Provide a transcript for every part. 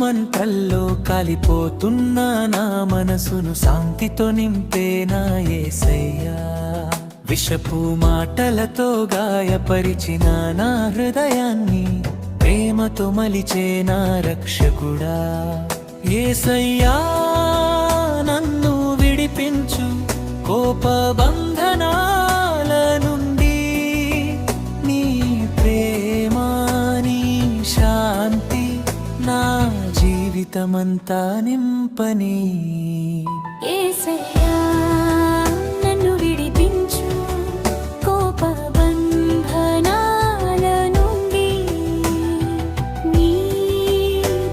మంటల్లో కాలిపోతున్న నా మనసును శాంతితో నింపేనా యేసయ్యా. విషపు మాటలతో గాయపరిచిన నా హృదయాన్ని ప్రేమతో మలిచే నా రక్షకుడా. యేసయ్యా నన్ను విడిపించు కోప బంధనాల నుండి, నీ ప్రేమ నీ శాంతి నా జీవితమంతా నింపని. యేసయ్యా నన్ను విడిపించు కోప బంధనాల నుండి, నీ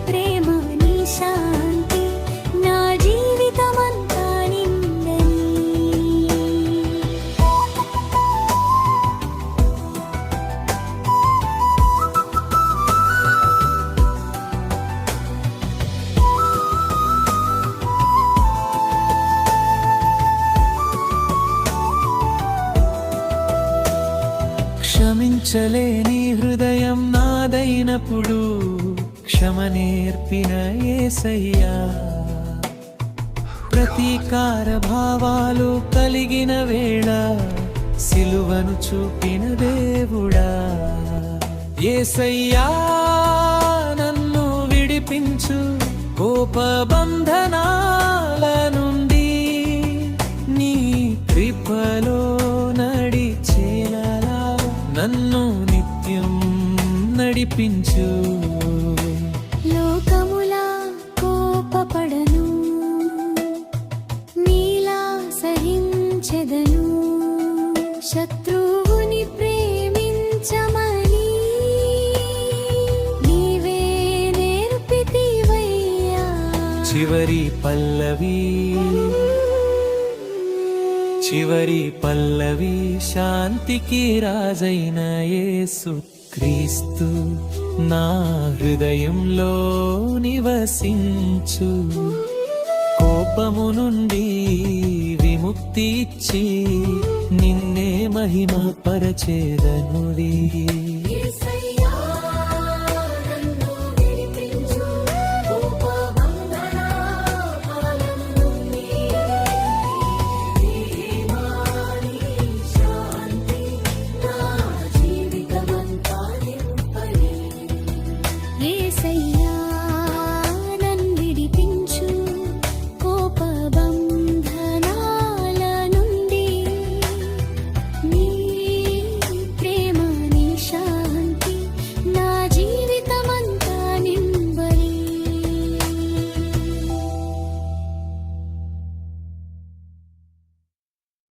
ప్రేమ నీ శాంతి నా జీవితమంతా నిండని. క్షమించలేని హృదయం నాదైనప్పుడు క్షమ నేర్పిన యేసయ్యా. ప్రతీకార భావాలు కలిగిన వేళ సిలువను చూపిన దేవుడా. యేసయ్యా నన్ను విడిపించు కోప బంధనాల నుండి, నీ కృపలో నడిచేలా నన్ను నిత్యం నడిపించు. లోకములా కోపపడను, నీలా సహించెదను, శత్రువుని ప్రేమించమని నీవే నేర్పితివయ్యా. చివరి పల్లవి శాంతికి రాజైన యేసు క్రీస్తు నా హృదయంలో నివసించు. కోపము నుండి విముక్తి ఇచ్చి నిన్నే మహిమ పరచేదనుడి.